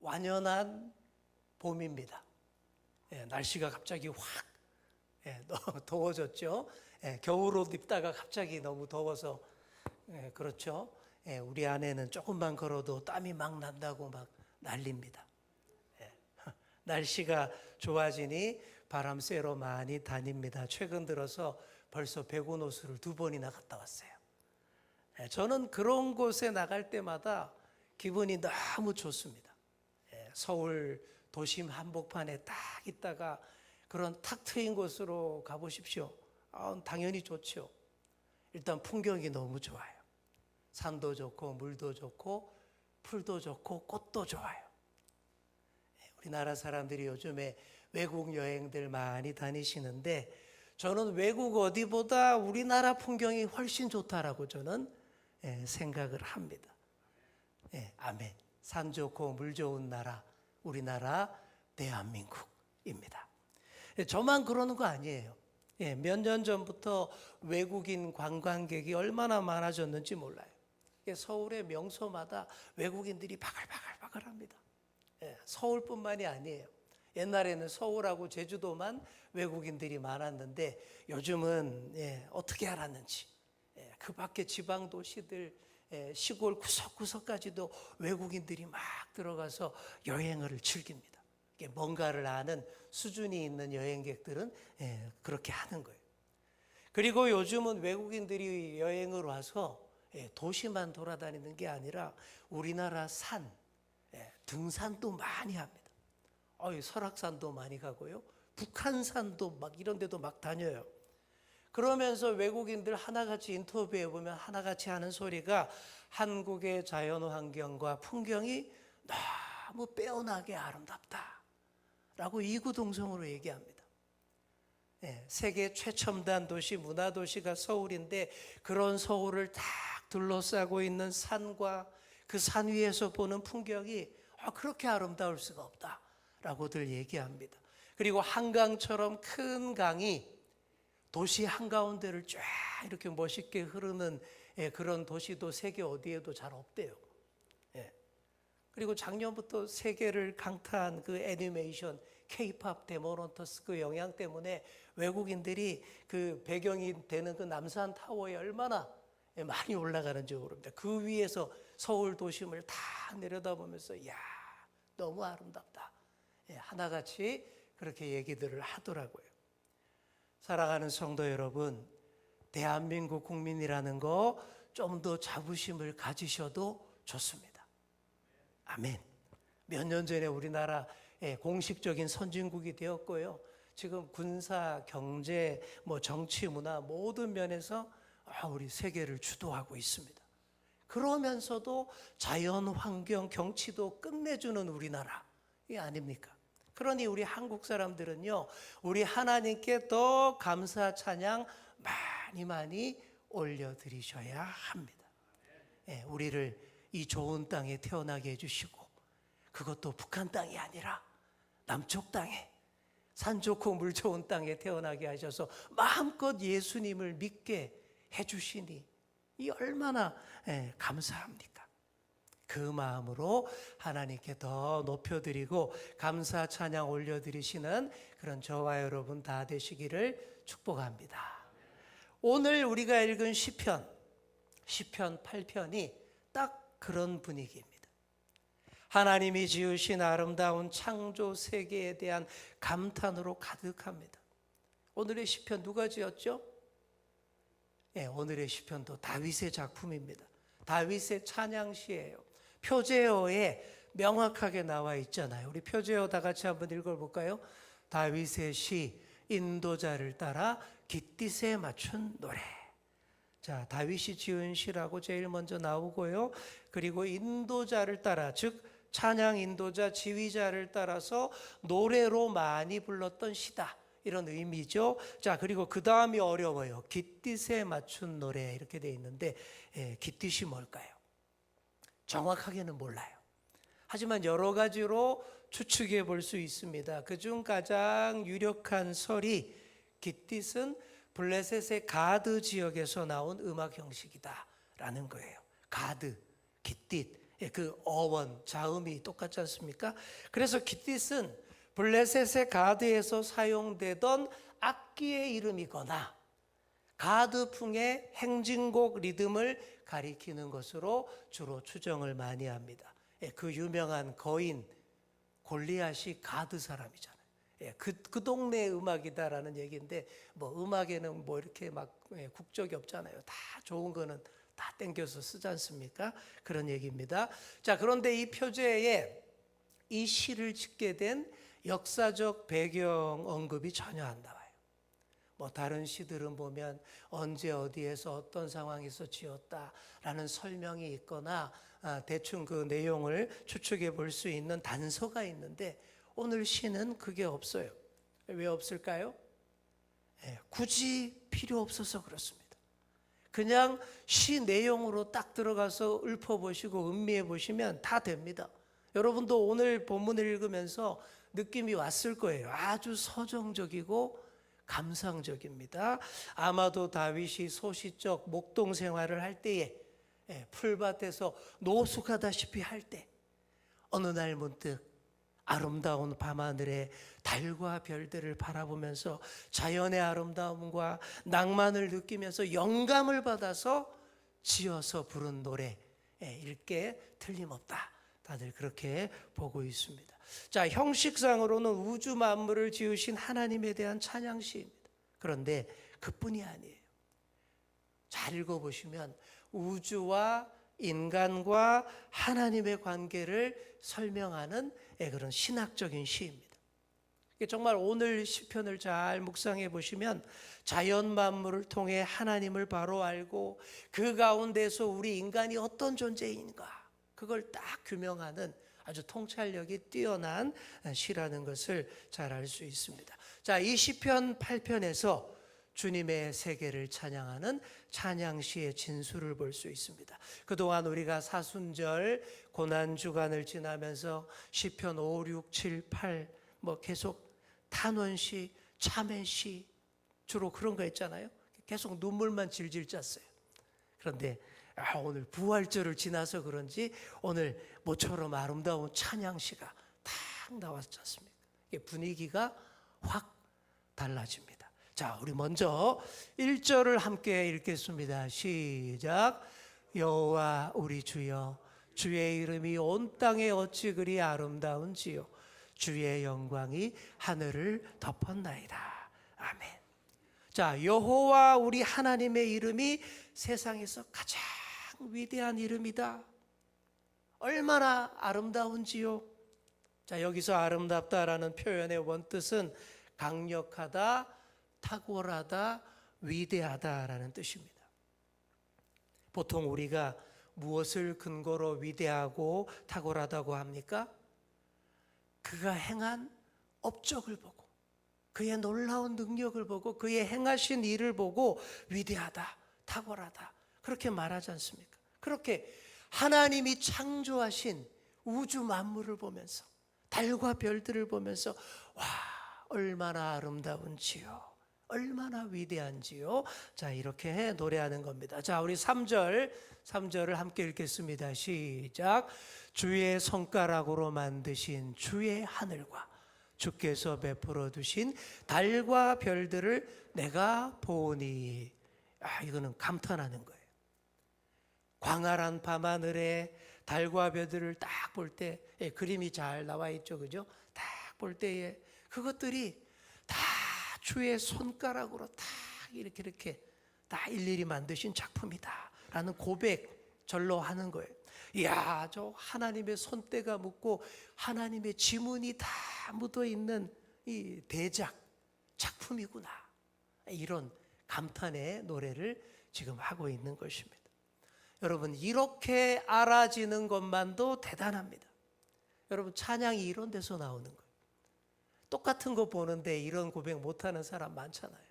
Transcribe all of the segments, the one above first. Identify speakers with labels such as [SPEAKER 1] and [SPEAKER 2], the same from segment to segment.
[SPEAKER 1] 완연한 봄입니다. 날씨가 갑자기 확 더워졌죠. 겨울옷 입다가 갑자기 너무 더워서 그렇죠. 우리 아내는 조금만 걸어도 땀이 막 난다고 막 난립니다. 날씨가 좋아지니 바람 쐬러 많이 다닙니다. 최근 들어서 벌써 백운호수를 2번이나 갔다 왔어요. 저는 그런 곳에 나갈 때마다 기분이 너무 좋습니다. 서울 도심 한복판에 딱 있다가 그런 탁 트인 곳으로 가보십시오. 당연히 좋죠. 일단 풍경이 너무 좋아요. 산도 좋고 물도 좋고 풀도 좋고 꽃도 좋아요. 우리나라 사람들이 요즘에 외국 여행들 많이 다니시는데 저는 외국 어디보다 우리나라 풍경이 훨씬 좋다라고 저는 생각을 합니다. 아멘. 산 좋고 물 좋은 나라, 우리나라 대한민국입니다. 저만 그러는 거 아니에요. 몇 년 전부터 외국인 관광객이 얼마나 많아졌는지 몰라요. 서울의 명소마다 외국인들이 바글바글합니다. 서울뿐만이 아니에요. 옛날에는 서울하고 제주도만 외국인들이 많았는데 요즘은 어떻게 알았는지 그 밖에 지방 도시들 시골 구석구석까지도 외국인들이 막 들어가서 여행을 즐깁니다. 뭔가를 아는 수준이 있는 여행객들은 그렇게 하는 거예요. 그리고 요즘은 외국인들이 여행을 와서 도시만 돌아다니는 게 아니라 우리나라 산, 등산도 많이 합니다. 설악산도 많이 가고요. 북한산도 막 이런 데도 막 다녀요. 그러면서 외국인들 하나같이 인터뷰해 보면 하나같이 하는 소리가 한국의 자연환경과 풍경이 너무 빼어나게 아름답다라고 이구동성으로 얘기합니다. 세계 최첨단 도시, 문화도시가 서울인데 그런 서울을 딱 둘러싸고 있는 산과 그 산 위에서 보는 풍경이 그렇게 아름다울 수가 없다라고들 얘기합니다. 그리고 한강처럼 큰 강이 도시 한가운데를 쫙 이렇게 멋있게 흐르는 그런 도시도 세계 어디에도 잘 없대요. 그리고 작년부터 세계를 강타한 그 애니메이션 K-팝 데모넌터스 그 영향 때문에 외국인들이 그 배경이 되는 그 남산 타워에 얼마나 많이 올라가는지 모릅니다. 그 위에서 서울 도심을 다 내려다보면서 이야 너무 아름답다. 하나같이 그렇게 얘기들을 하더라고요. 사랑하는 성도 여러분, 대한민국 국민이라는 거 좀 더 자부심을 가지셔도 좋습니다. 아멘. 몇 년 전에 우리나라 공식적인 선진국이 되었고요. 지금 군사, 경제, 정치, 문화 모든 면에서 우리 세계를 주도하고 있습니다. 그러면서도 자연, 환경, 경치도 끝내주는 우리나라 이 아닙니까? 그러니 우리 한국 사람들은요, 우리 하나님께 더 감사 찬양 많이 올려드리셔야 합니다. 우리를 이 좋은 땅에 태어나게 해주시고 그것도 북한 땅이 아니라 남쪽 땅에 산 좋고 물 좋은 땅에 태어나게 하셔서 마음껏 예수님을 믿게 해주시니 이 얼마나 감사합니까? 그 마음으로 하나님께 더 높여드리고 감사 찬양 올려드리시는 그런 저와 여러분 다 되시기를 축복합니다. 오늘 우리가 읽은 시편 8편이 딱 그런 분위기입니다. 하나님이 지으신 아름다운 창조 세계에 대한 감탄으로 가득합니다. 오늘의 시편 누가 지었죠? 오늘의 시편도 다윗의 작품입니다. 다윗의 찬양시예요. 표제어에 명확하게 나와 있잖아요. 우리 표제어 다 같이 한번 읽어볼까요? 다윗의 시, 인도자를 따라 깃딧에 맞춘 노래. 자, 다윗이 지은 시라고 제일 먼저 나오고요. 그리고 인도자를 따라, 즉 찬양 인도자, 지휘자를 따라서 노래로 많이 불렀던 시다. 이런 의미죠. 자, 그리고 그 다음이 어려워요. 깃딧에 맞춘 노래 이렇게 돼 있는데 깃딧이 뭘까요? 정확하게는 몰라요. 하지만 여러 가지로 추측해 볼 수 있습니다. 그중 가장 유력한 설이 깃딧은 블레셋의 가드 지역에서 나온 음악 형식이다라는 거예요. 가드, 깃딧, 그 어원, 자음이 똑같지 않습니까? 그래서 기띠스는 블레셋의 가드에서 사용되던 악기의 이름이거나 가드풍의 행진곡 리듬을 가리키는 것으로 주로 추정을 많이 합니다. 그 유명한 거인 골리앗이 가드 사람이잖아요. 그 동네의 음악이다라는 얘기인데, 뭐 음악에는 뭐 이렇게 막 국적이 없잖아요. 다 좋은 거는 다 땡겨서 쓰지 않습니까? 그런 얘기입니다. 자, 그런데 이 표제에 이 시를 짓게 된 역사적 배경 언급이 전혀 안 나와요. 뭐 다른 시들은 보면 언제 어디에서 어떤 상황에서 지었다라는 설명이 있거나 대충 그 내용을 추측해 볼 수 있는 단서가 있는데, 오늘 시는 그게 없어요. 왜 없을까요? 굳이 필요 없어서 그렇습니다. 그냥 시 내용으로 딱 들어가서 읊어보시고 음미해 보시면 다 됩니다. 여러분도 오늘 본문을 읽으면서 느낌이 왔을 거예요. 아주 서정적이고 감상적입니다. 아마도 다윗이 소시적 목동 생활을 할 때에 풀밭에서 노숙하다시피 할 때 어느 날 문득 아름다운 밤하늘에 달과 별들을 바라보면서 자연의 아름다움과 낭만을 느끼면서 영감을 받아서 지어서 부른 노래일 게 틀림없다. 다들 그렇게 보고 있습니다. 자, 형식상으로는 우주 만물을 지으신 하나님에 대한 찬양시입니다. 그런데 그뿐이 아니에요. 잘 읽어보시면 우주와 인간과 하나님의 관계를 설명하는 그런 신학적인 시입니다. 정말 오늘 시편을 잘 묵상해 보시면 자연 만물을 통해 하나님을 바로 알고 그 가운데서 우리 인간이 어떤 존재인가 그걸 딱 규명하는 아주 통찰력이 뛰어난 시라는 것을 잘 알 수 있습니다. 자, 이 시편 8편에서 주님의 세계를 찬양하는 찬양시의 진수를 볼 수 있습니다. 그동안 우리가 사순절 고난주간을 지나면서 시편 5, 6, 7, 8 뭐 계속 탄원시, 참회시 주로 그런 거 했잖아요. 계속 눈물만 질질 짰어요. 그런데 오늘 부활절을 지나서 그런지 오늘 모처럼 아름다운 찬양시가 탁 나왔지 않습니까? 분위기가 확 달라집니다. 자, 우리 먼저 1절을 함께 읽겠습니다. 시작. 여호와 우리 주여, 주의 이름이 온 땅에 어찌 그리 아름다운지요. 주의 영광이 하늘을 덮었나이다. 아멘. 자, 여호와 우리 하나님의 이름이 세상에서 가장 위대한 이름이다. 얼마나 아름다운지요. 자, 여기서 아름답다라는 표현의 원뜻은 강력하다, 탁월하다, 위대하다라는 뜻입니다. 보통 우리가 무엇을 근거로 위대하고 탁월하다고 합니까? 그가 행한 업적을 보고 그의 놀라운 능력을 보고 그의 행하신 일을 보고 위대하다, 탁월하다 그렇게 말하지 않습니까? 그렇게 하나님이 창조하신 우주 만물을 보면서 달과 별들을 보면서 와, 얼마나 아름다운지요. 얼마나 위대한지요. 자, 이렇게 노래하는 겁니다. 자, 우리 3절을 함께 읽겠습니다. 시작. 주의 손가락으로 만드신 주의 하늘과 주께서 베풀어 두신 달과 별들을 내가 보니. 이거는 감탄하는 거예요. 광활한 밤하늘에 달과 별들을 딱 볼 때 그림이 잘 나와 있죠. 그죠? 딱 볼 때에 그것들이 다 주의 손가락으로 다 이렇게 다 일일이 만드신 작품이다 라는 고백 절로 하는 거예요. 이야, 저 하나님의 손때가 묻고 하나님의 지문이 다 묻어 있는 이 대작 작품이구나, 이런 감탄의 노래를 지금 하고 있는 것입니다. 여러분, 이렇게 알아지는 것만도 대단합니다. 여러분, 찬양이 이런 데서 나오는 거예요. 똑같은 거 보는데 이런 고백 못하는 사람 많잖아요.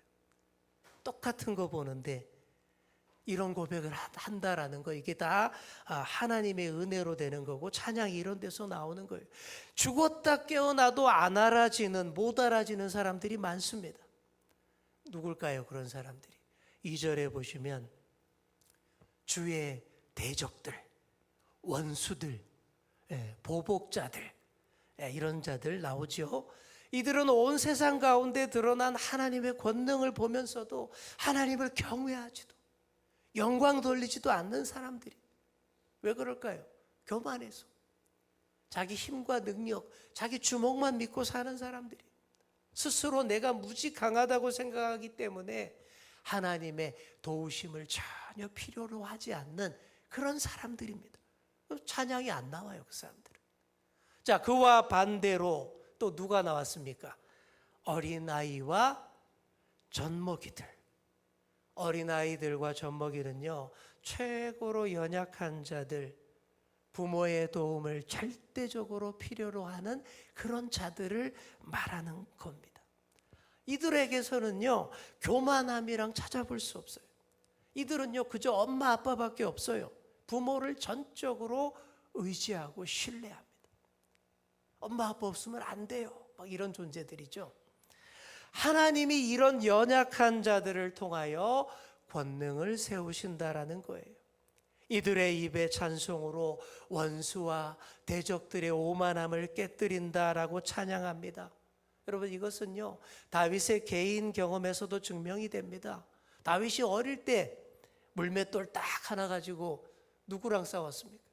[SPEAKER 1] 똑같은 거 보는데 이런 고백을 한다라는 거, 이게 다 하나님의 은혜로 되는 거고 찬양이 이런 데서 나오는 거예요. 죽었다 깨어나도 안 알아지는, 못 알아지는 사람들이 많습니다. 누굴까요? 그런 사람들이 2절에 보시면 주의 대적들, 원수들, 보복자들, 이런 자들 나오죠. 이들은 온 세상 가운데 드러난 하나님의 권능을 보면서도 하나님을 경외하지도 영광 돌리지도 않는 사람들이. 왜 그럴까요? 교만해서. 자기 힘과 능력, 자기 주먹만 믿고 사는 사람들이. 스스로 내가 무지 강하다고 생각하기 때문에 하나님의 도우심을 전혀 필요로 하지 않는 그런 사람들입니다. 찬양이 안 나와요, 그 사람들은. 자, 그와 반대로 또 누가 나왔습니까? 어린아이와 젖먹이들. 어린아이들과 젖먹이는요, 최고로 연약한 자들, 부모의 도움을 절대적으로 필요로 하는 그런 자들을 말하는 겁니다. 이들에게서는요, 교만함이랑 찾아볼 수 없어요. 이들은요, 그저 엄마 아빠밖에 없어요. 부모를 전적으로 의지하고 신뢰합니다. 엄마 아빠 없으면 안 돼요. 막 이런 존재들이죠. 하나님이 이런 연약한 자들을 통하여 권능을 세우신다라는 거예요. 이들의 입의 찬송으로 원수와 대적들의 오만함을 깨뜨린다라고 찬양합니다. 여러분, 이것은요, 다윗의 개인 경험에서도 증명이 됩니다. 다윗이 어릴 때 물맷돌 딱 하나 가지고 누구랑 싸웠습니까?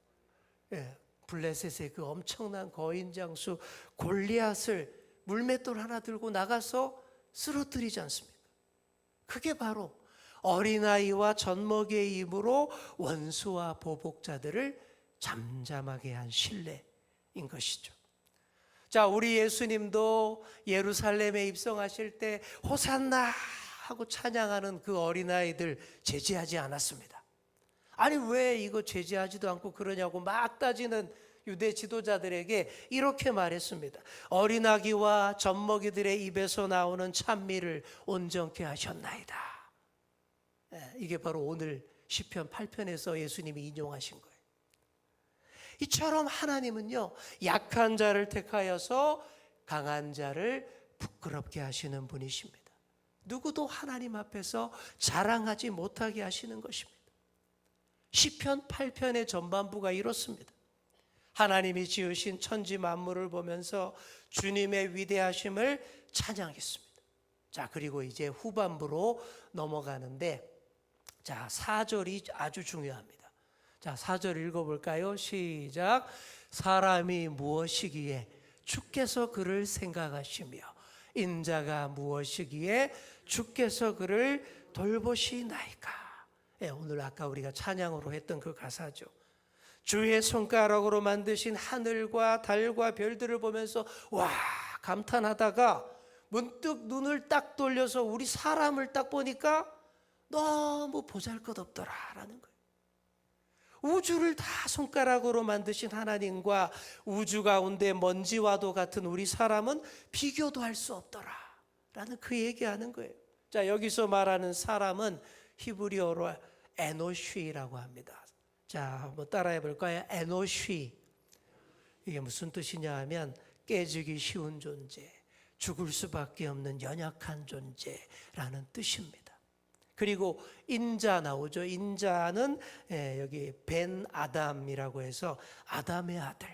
[SPEAKER 1] 블레셋의 그 엄청난 거인장수 골리앗을 물맷돌 하나 들고 나가서 쓰러뜨리지 않습니까? 그게 바로 어린아이와 젖먹이의 입으로 원수와 보복자들을 잠잠하게 한 신뢰인 것이죠. 자, 우리 예수님도 예루살렘에 입성하실 때 호산나 하고 찬양하는 그 어린아이들 제지하지 않았습니다. 아니, 왜 이거 제지하지도 않고 그러냐고 막 따지는 유대 지도자들에게 이렇게 말했습니다. 어린아기와 젖먹이들의 입에서 나오는 찬미를 온전케 하셨나이다. 이게 바로 오늘 시편 8편에서 예수님이 인용하신 거예요. 이처럼 하나님은요, 약한 자를 택하여서 강한 자를 부끄럽게 하시는 분이십니다. 누구도 하나님 앞에서 자랑하지 못하게 하시는 것입니다. 시편 8편의 전반부가 이렇습니다. 하나님이 지으신 천지 만물을 보면서 주님의 위대하심을 찬양했습니다. 자, 그리고 이제 후반부로 넘어가는데, 자, 4절이 아주 중요합니다. 자, 4절 읽어볼까요? 시작. 사람이 무엇이기에 주께서 그를 생각하시며 인자가 무엇이기에 주께서 그를 돌보시나이까. 오늘 아까 우리가 찬양으로 했던 그 가사죠. 주의 손가락으로 만드신 하늘과 달과 별들을 보면서 와, 감탄하다가 문득 눈을 딱 돌려서 우리 사람을 딱 보니까 너무 보잘것없더라라는 거예요. 우주를 다 손가락으로 만드신 하나님과 우주 가운데 먼지와도 같은 우리 사람은 비교도 할 수 없더라라는 그 얘기하는 거예요. 자, 여기서 말하는 사람은 히브리어로 에노쉬라고 합니다. 자, 한번 따라해 볼까요? 에노쉬. 이게 무슨 뜻이냐 하면 깨지기 쉬운 존재, 죽을 수밖에 없는 연약한 존재라는 뜻입니다. 그리고 인자 나오죠. 인자는 여기 벤 아담이라고 해서 아담의 아들,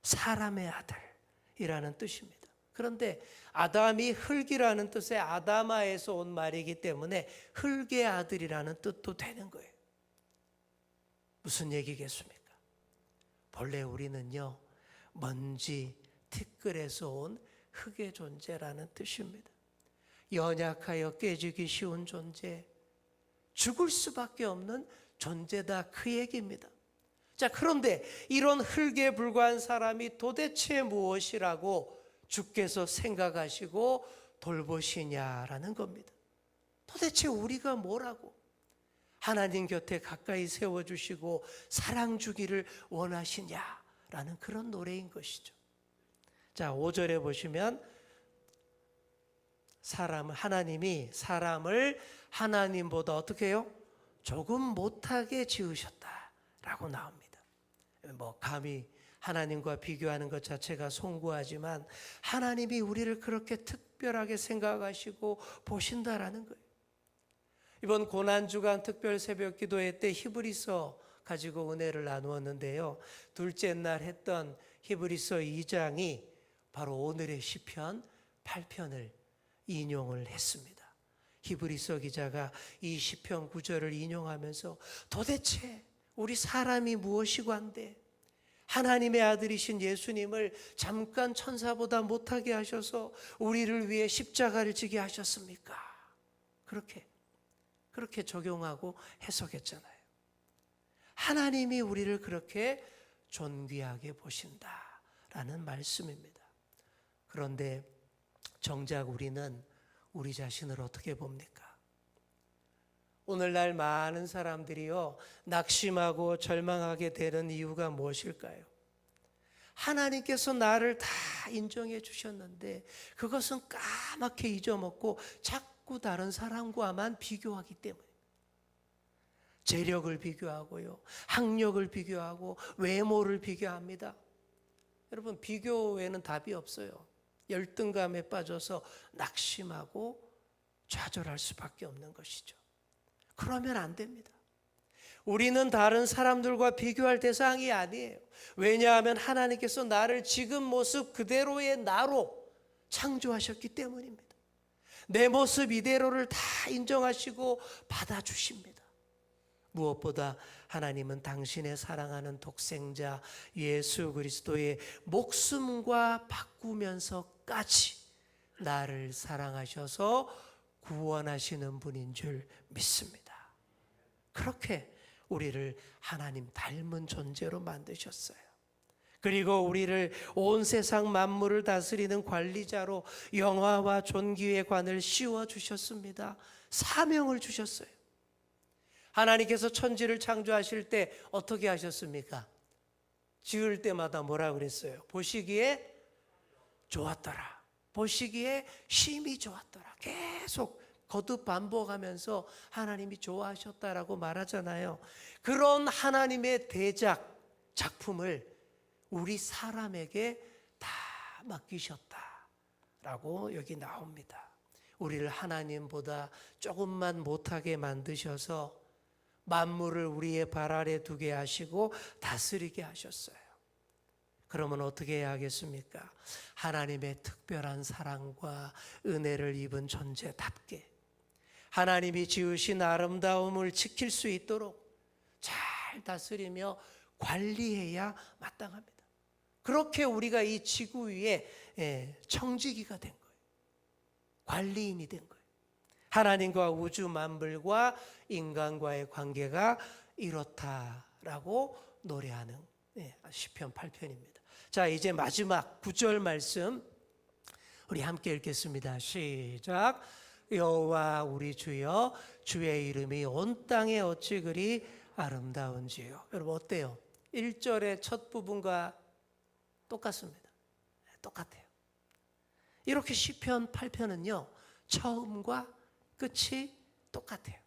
[SPEAKER 1] 사람의 아들이라는 뜻입니다. 그런데 아담이 흙이라는 뜻의 아다마에서 온 말이기 때문에 흙의 아들이라는 뜻도 되는 거예요. 무슨 얘기겠습니까? 본래 우리는요, 먼지, 티끌에서 온 흙의 존재라는 뜻입니다. 연약하여 깨지기 쉬운 존재, 죽을 수밖에 없는 존재다, 그 얘기입니다. 자, 그런데 이런 흙에 불과한 사람이 도대체 무엇이라고 주께서 생각하시고 돌보시냐라는 겁니다. 도대체 우리가 뭐라고 하나님 곁에 가까이 세워주시고 사랑 주기를 원하시냐라는 그런 노래인 것이죠. 자, 5절에 보시면 하나님이 사람을 하나님보다 어떻게 해요? 조금 못하게 지으셨다라고 나옵니다. 감히 하나님과 비교하는 것 자체가 송구하지만 하나님이 우리를 그렇게 특별하게 생각하시고 보신다라는 거예요. 이번 고난주간 특별 새벽 기도회 때 히브리서 가지고 은혜를 나누었는데요. 둘째 날 했던 히브리서 2장이 바로 오늘의 시편 8편을 인용을 했습니다. 히브리서 기자가 이 시편 9절을 인용하면서 도대체 우리 사람이 무엇이고 한데 하나님의 아들이신 예수님을 잠깐 천사보다 못하게 하셔서 우리를 위해 십자가를 지게 하셨습니까? 그렇게 적용하고 해석했잖아요. 하나님이 우리를 그렇게 존귀하게 보신다라는 말씀입니다. 그런데 정작 우리는 우리 자신을 어떻게 봅니까? 오늘날 많은 사람들이요, 낙심하고 절망하게 되는 이유가 무엇일까요? 하나님께서 나를 다 인정해 주셨는데 그것은 까맣게 잊어먹고 자꾸 다른 사람과만 비교하기 때문에 재력을 비교하고요, 학력을 비교하고 외모를 비교합니다. 여러분, 비교 외에는 답이 없어요. 열등감에 빠져서 낙심하고 좌절할 수밖에 없는 것이죠. 그러면 안 됩니다. 우리는 다른 사람들과 비교할 대상이 아니에요. 왜냐하면 하나님께서 나를 지금 모습 그대로의 나로 창조하셨기 때문입니다. 내 모습 이대로를 다 인정하시고 받아주십니다. 무엇보다 하나님은 당신의 사랑하는 독생자 예수 그리스도의 목숨과 바꾸면서까지 나를 사랑하셔서 구원하시는 분인 줄 믿습니다. 그렇게 우리를 하나님 닮은 존재로 만드셨어요. 그리고 우리를 온 세상 만물을 다스리는 관리자로 영화와 존귀의 관을 씌워주셨습니다. 사명을 주셨어요. 하나님께서 천지를 창조하실 때 어떻게 하셨습니까? 지을 때마다 뭐라 그랬어요? 보시기에 좋았더라. 보시기에 심히 좋았더라. 계속 거듭 반복하면서 하나님이 좋아하셨다라고 말하잖아요. 그런 하나님의 대작 작품을 우리 사람에게 다 맡기셨다라고 여기 나옵니다. 우리를 하나님보다 조금만 못하게 만드셔서 만물을 우리의 발 아래 두게 하시고 다스리게 하셨어요. 그러면 어떻게 해야 하겠습니까? 하나님의 특별한 사랑과 은혜를 입은 존재답게 하나님이 지으신 아름다움을 지킬 수 있도록 잘 다스리며 관리해야 마땅합니다. 그렇게 우리가 이 지구 위에 청지기가 된 거예요. 관리인이 된 거예요. 하나님과 우주 만물과 인간과의 관계가 이렇다라고 노래하는 시편 8편입니다. 자, 이제 마지막 9절 말씀 우리 함께 읽겠습니다. 시작. 여호와 우리 주여, 주의 이름이 온 땅에 어찌 그리 아름다운지요. 여러분 어때요? 1절의 첫 부분과 똑같습니다. 똑같아요. 이렇게 시편 8편은요, 처음과 끝이 똑같아요.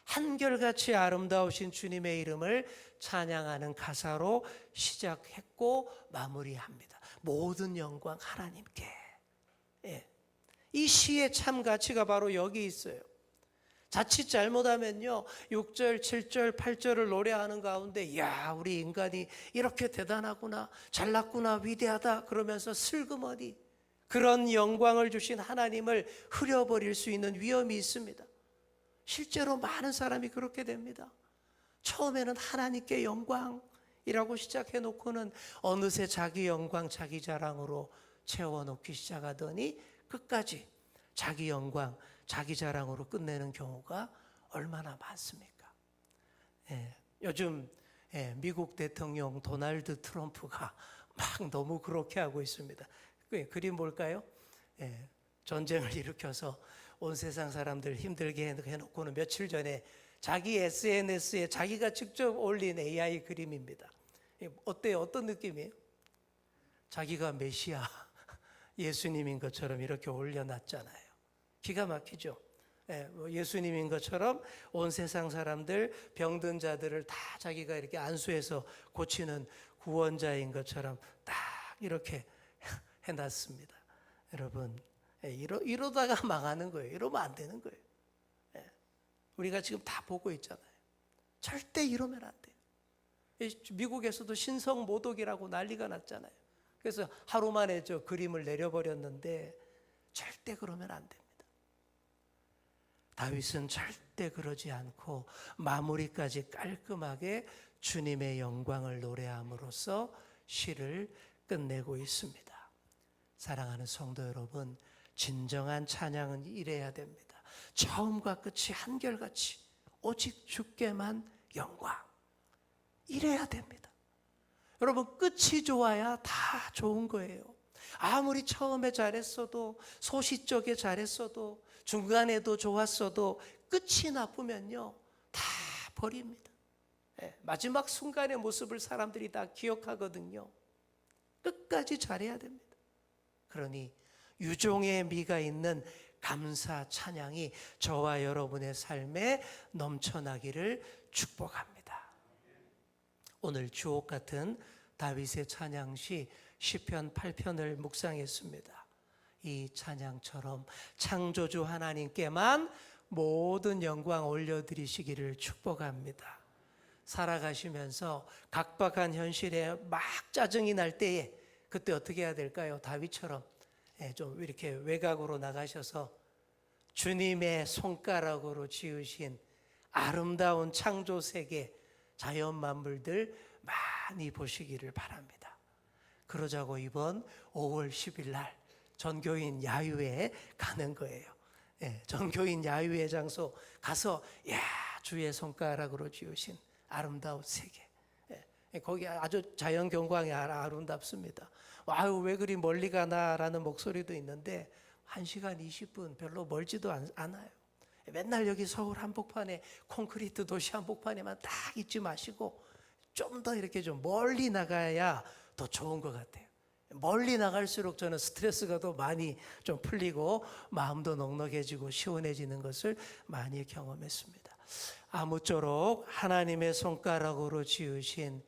[SPEAKER 1] 한결같이 아름다우신 주님의 이름을 찬양하는 가사로 시작했고 마무리합니다. 모든 영광 하나님께. 이 시의 참 가치가 바로 여기 있어요. 자칫 잘못하면요, 6절, 7절, 8절을 노래하는 가운데 야, 우리 인간이 이렇게 대단하구나, 잘났구나, 위대하다 그러면서 슬그머니 그런 영광을 주신 하나님을 흐려버릴 수 있는 위험이 있습니다. 실제로 많은 사람이 그렇게 됩니다. 처음에는 하나님께 영광이라고 시작해놓고는 어느새 자기 영광, 자기 자랑으로 채워놓기 시작하더니 끝까지 자기 영광, 자기 자랑으로 끝내는 경우가 얼마나 많습니까? 요즘 미국 대통령 도널드 트럼프가 막 너무 그렇게 하고 있습니다. 그림 뭘까요? 전쟁을 일으켜서 온 세상 사람들 힘들게 해놓고는 며칠 전에 자기 SNS에 자기가 직접 올린 AI 그림입니다. 어때요? 어떤 느낌이에요? 자기가 메시아 예수님인 것처럼 이렇게 올려놨잖아요. 기가 막히죠? 예수님인 것처럼 온 세상 사람들, 병든 자들을 다 자기가 이렇게 안수해서 고치는 구원자인 것처럼 딱 이렇게 해놨습니다. 여러분, 이러다가 망하는 거예요. 이러면 안 되는 거예요. 우리가 지금 다 보고 있잖아요. 절대 이러면 안 돼요. 미국에서도 신성 모독이라고 난리가 났잖아요. 그래서 하루 만에 저 그림을 내려버렸는데 절대 그러면 안 됩니다. 다윗은 절대 그러지 않고 마무리까지 깔끔하게 주님의 영광을 노래함으로써 시를 끝내고 있습니다. 사랑하는 성도 여러분, 진정한 찬양은 이래야 됩니다. 처음과 끝이 한결같이 오직 주께만 영광. 이래야 됩니다. 여러분, 끝이 좋아야 다 좋은 거예요. 아무리 처음에 잘했어도, 소시적에 잘했어도, 중간에도 좋았어도 끝이 나쁘면요 다 버립니다. 마지막 순간의 모습을 사람들이 다 기억하거든요. 끝까지 잘해야 됩니다. 그러니 유종의 미가 있는 감사 찬양이 저와 여러분의 삶에 넘쳐나기를 축복합니다. 오늘 주옥 같은 다윗의 찬양시 시편 8편을 묵상했습니다. 이 찬양처럼 창조주 하나님께만 모든 영광 올려드리시기를 축복합니다. 살아가시면서 각박한 현실에 막 짜증이 날 때에 그때 어떻게 해야 될까요? 다윗처럼 좀 이렇게 외곽으로 나가셔서 주님의 손가락으로 지으신 아름다운 창조 세계, 자연 만물들 많이 보시기를 바랍니다. 그러자고 이번 5월 10일 날 전교인 야유회 가는 거예요. 전교인 야유회 장소 가서 주의 손가락으로 지으신 아름다운 세계. 거기 아주 자연 경관이 아름답습니다. 아유, 왜 그리 멀리 가나라는 목소리도 있는데 1시간 20분 별로 멀지도 않아요. 맨날 여기 서울 한복판에 콘크리트 도시 한복판에만 딱 있지 마시고 좀 더 이렇게 좀 멀리 나가야 더 좋은 것 같아요. 멀리 나갈수록 저는 스트레스가 더 많이 좀 풀리고 마음도 넉넉해지고 시원해지는 것을 많이 경험했습니다. 아무쪼록 하나님의 손가락으로 지으신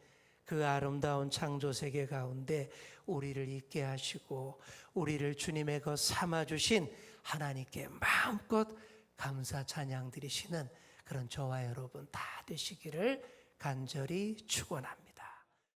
[SPEAKER 1] 그 아름다운 창조 세계 가운데 우리를 있게 하시고 우리를 주님의 것 삼아주신 하나님께 마음껏 감사 찬양 드리시는 그런 저와 여러분 다 되시기를 간절히 축원합니다.